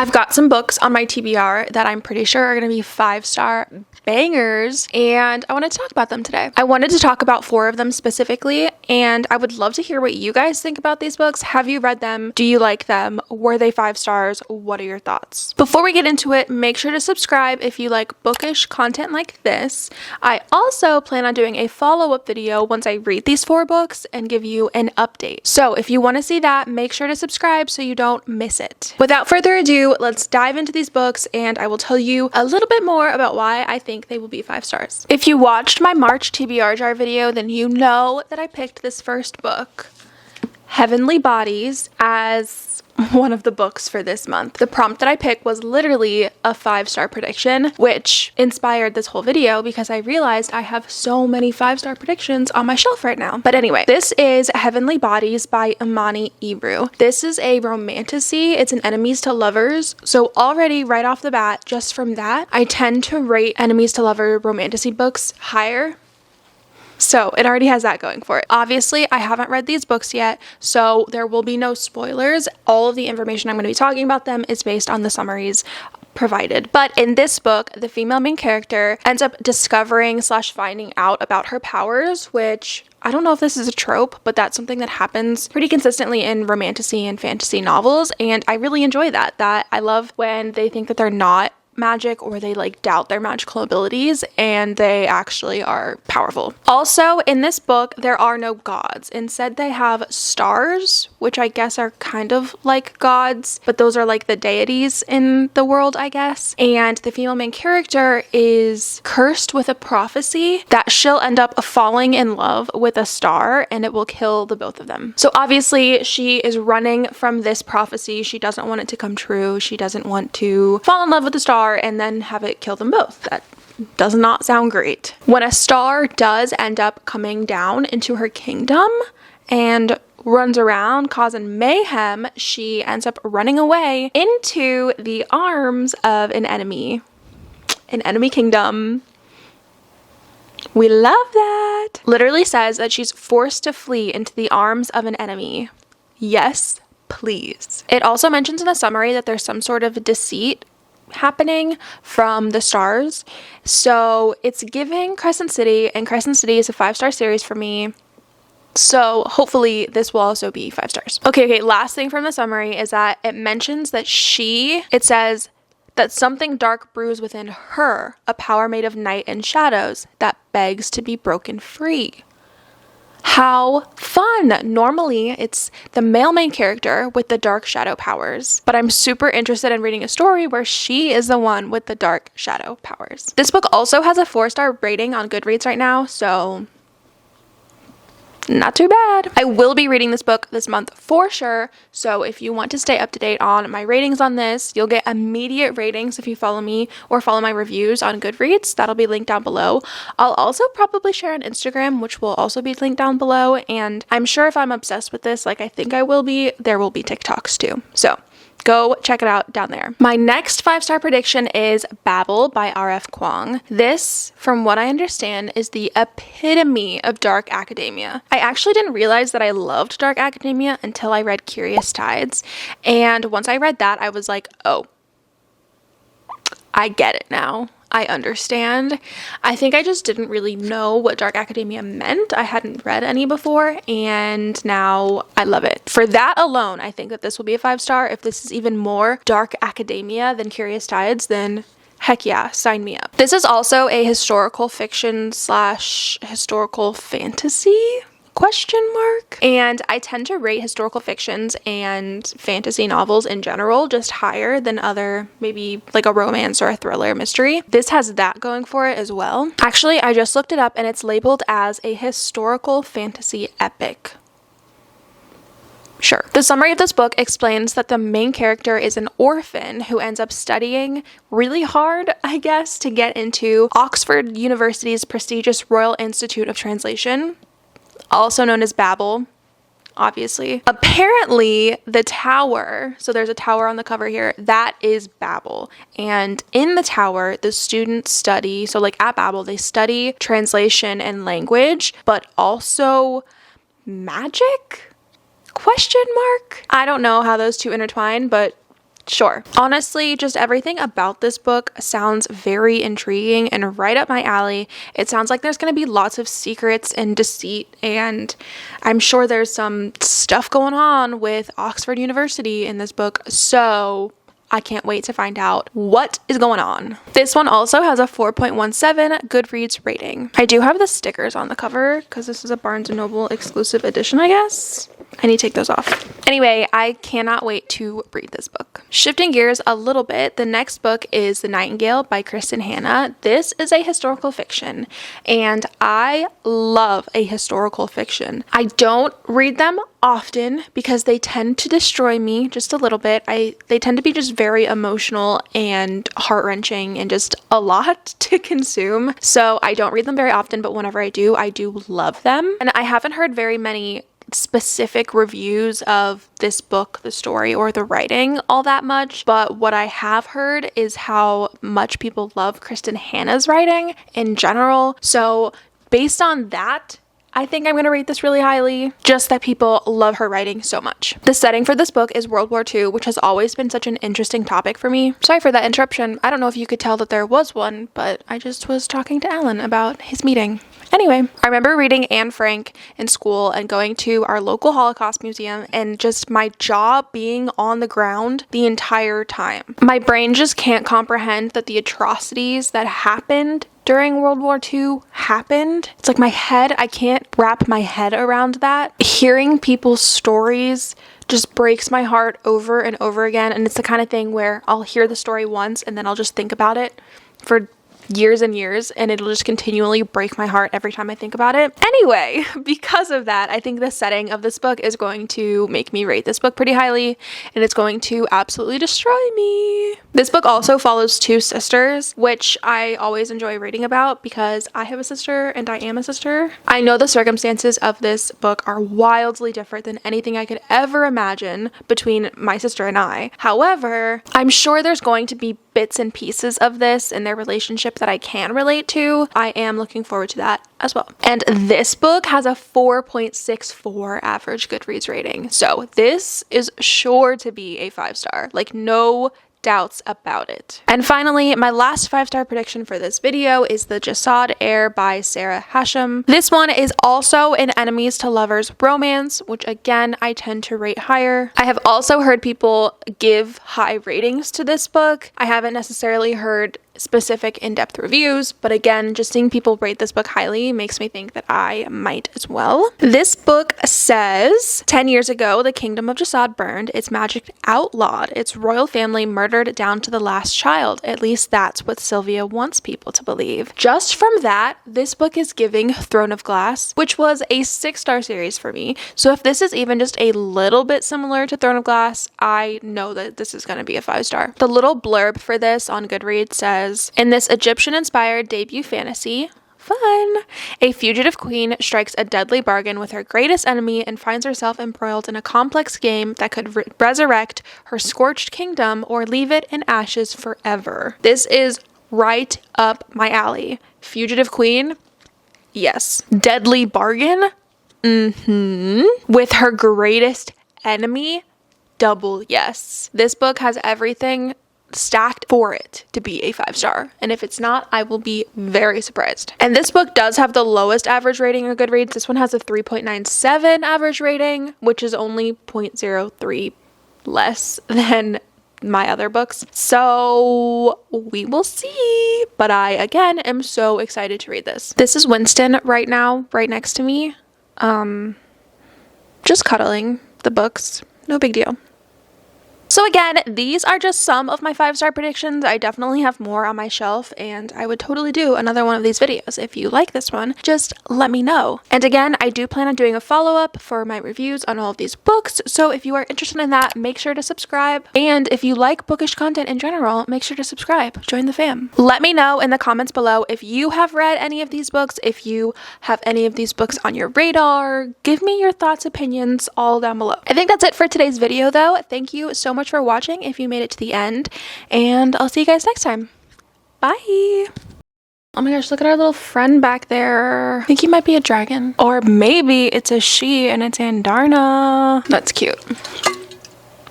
I've got some books on my TBR that I'm pretty sure are going to be 5-star bangers, and I wanted to talk about them today. I wanted to talk about 4 of them specifically, and I would love to hear what you guys think about these books. Have you read them? Do you like them? Were they 5 stars? What are your thoughts? Before we get into it, make sure to subscribe if you like bookish content like this. I also plan on doing a follow-up video once I read these 4 books and give you an update. So if you want to see that, make sure to subscribe so you don't miss it. Without further ado, let's dive into these books, and I will tell you a little bit more about why I think they will be 5 stars. If you watched my March TBR jar video, then you know that I picked this first book, Heavenly Bodies, as one of the books for this month. The prompt that I picked was literally a 5-star prediction, which inspired this whole video because I realized I have so many 5-star predictions on my shelf right now. But anyway, this is Heavenly Bodies by Imani Ebru. This is a romantasy. It's an enemies to lovers. So already right off the bat, just from that, I tend to rate enemies to lover romantasy books higher. So it already has that going for it. Obviously, I haven't read these books yet, so there will be no spoilers. All of the information I'm going to be talking about them is based on the summaries provided. But in this book, the female main character ends up discovering / finding out about her powers, which I don't know if this is a trope, but that's something that happens pretty consistently in romantasy and fantasy novels, and I really enjoy that. I love when they think that they're not magic or they like doubt their magical abilities and they actually are powerful. Also, in this book, there are no gods. Instead, they have stars, which I guess are kind of like gods, but those are like the deities in the world, I guess. And the female main character is cursed with a prophecy that she'll end up falling in love with a star and it will kill the both of them. So obviously, she is running from this prophecy. She doesn't want it to come true. She doesn't want to fall in love with the star and then have it kill them both. That does not sound great. When a star does end up coming down into her kingdom and runs around causing mayhem, she ends up running away into the arms of an enemy kingdom. We love that. Literally says that she's forced to flee into the arms of an enemy. Yes, please. It also mentions in the summary that there's some sort of deceit happening from the stars. So it's giving Crescent City, and Crescent City is a 5-star series for me. So hopefully this will also be 5 stars. Okay, last thing from the summary is that it mentions that it says that something dark brews within her, a power made of night and shadows that begs to be broken free. How fun! Normally, it's the male main character with the dark shadow powers, but I'm super interested in reading a story where she is the one with the dark shadow powers. This book also has a 4-star rating on Goodreads right now, so not too bad. I will be reading this book this month for sure, so if you want to stay up to date on my ratings on this, you'll get immediate ratings if you follow me or follow my reviews on Goodreads. That'll be linked down below. I'll also probably share on Instagram, which will also be linked down below, and I'm sure if I'm obsessed with this, like I think I will be, there will be TikToks too. So go check it out down there. My next 5-star prediction is Babel by R.F. Kuang. This, from what I understand, is the epitome of dark academia. I actually didn't realize that I loved dark academia until I read Curious Tides. And once I read that, I was like, oh, I get it now. I understand. I think I just didn't really know what dark academia meant. I hadn't read any before, and now I love it. For that alone, I think that this will be a 5-star. If this is even more dark academia than Curious Tides, then heck yeah, sign me up. This is also a historical fiction / historical fantasy ? And I tend to rate historical fictions and fantasy novels in general just higher than other, maybe like a romance or a thriller mystery. This has that going for it as well. Actually, I just looked it up and it's labeled as a historical fantasy epic. Sure. The summary of this book explains that the main character is an orphan who ends up studying really hard, I guess, to get into Oxford University's prestigious Royal Institute of Translation, also known as Babel, obviously. Apparently, the tower, so there's a tower on the cover here, that is Babel. And in the tower, the students study, so like at Babel, they study translation and language, but also magic? ? I don't know how those two intertwine, but Sure. Honestly, just everything about this book sounds very intriguing and right up my alley. It sounds like there's going to be lots of secrets and deceit, and I'm sure there's some stuff going on with Oxford University in this book, so I can't wait to find out what is going on. This one also has a 4.17 Goodreads rating. I do have the stickers on the cover because this is a Barnes & Noble exclusive edition, I guess. I need to take those off. Anyway, I cannot wait to read this book. Shifting gears a little bit, the next book is The Nightingale by Kristen Hanna. This is a historical fiction, and I love a historical fiction. I don't read them often because they tend to destroy me just a little bit. They tend to be just very emotional and heart-wrenching and just a lot to consume. So I don't read them very often, but whenever I do love them. And I haven't heard very many specific reviews of this book, the story, or the writing all that much, but what I have heard is how much people love Kristen Hanna's writing in general. So based on that, I think I'm going to rate this really highly, just that people love her writing so much. The setting for this book is World War II, which has always been such an interesting topic for me. Sorry for that interruption. I don't know if you could tell that there was one, but I just was talking to Alan about his meeting. Anyway, I remember reading Anne Frank in school and going to our local Holocaust museum and just my jaw being on the ground the entire time. My brain just can't comprehend that the atrocities that happened during World War II happened. It's like I can't wrap my head around that. Hearing people's stories just breaks my heart over and over again, and it's the kind of thing where I'll hear the story once and then I'll just think about it for years and years, and it'll just continually break my heart every time I think about it. Anyway, because of that, I think the setting of this book is going to make me rate this book pretty highly, and it's going to absolutely destroy me. This book also follows two sisters, which I always enjoy reading about because I have a sister and I am a sister. I know the circumstances of this book are wildly different than anything I could ever imagine between my sister and I. However, I'm sure there's going to be bits and pieces of this in their relationship that I can relate to. I am looking forward to that as well. And this book has a 4.64 average Goodreads rating. So this is sure to be a 5-star. Like, no doubts about it. And finally, my last 5-star prediction for this video is The Jasad Heir by Sarah Hashem. This one is also an enemies to lovers romance, which again, I tend to rate higher. I have also heard people give high ratings to this book. I haven't necessarily heard specific in-depth reviews, but again, just seeing people rate this book highly makes me think that I might as well. This book says, 10 years ago, the kingdom of Jasad burned, its magic outlawed, its royal family murdered down to the last child. At least that's what Sylvia wants people to believe. Just from that, this book is giving Throne of Glass, which was a 6-star series for me. So if this is even just a little bit similar to Throne of Glass, I know that this is going to be a 5-star. The little blurb for this on Goodreads says, in this Egyptian-inspired debut fantasy, fun, a fugitive queen strikes a deadly bargain with her greatest enemy and finds herself embroiled in a complex game that could resurrect her scorched kingdom or leave it in ashes forever. This is right up my alley. Fugitive queen? Yes. Deadly bargain? With her greatest enemy? Double yes. This book has everything stacked for it to be a 5-star, and if it's not, I will be very surprised. And this book does have the lowest average rating on Goodreads. This one has a 3.97 average rating, which is only 0.03 less than my other books, so we will see. But I again am so excited to read this. This is Winston right now, right next to me, just cuddling the books, no big deal. So again, these are just some of my 5-star predictions. I definitely have more on my shelf, and I would totally do another one of these videos. If you like this one, just let me know. And again, I do plan on doing a follow-up for my reviews on all of these books, so if you are interested in that, make sure to subscribe. And if you like bookish content in general, make sure to subscribe. Join the fam. Let me know in the comments below if you have read any of these books, if you have any of these books on your radar. Give me your thoughts, opinions, all down below. I think that's it for today's video, though. Thank you so much for watching if you made it to the end, and I'll see you guys next time. Bye. Oh my gosh, look at our little friend back there. I think he might be a dragon, or maybe it's a she and it's Andarna. That's cute.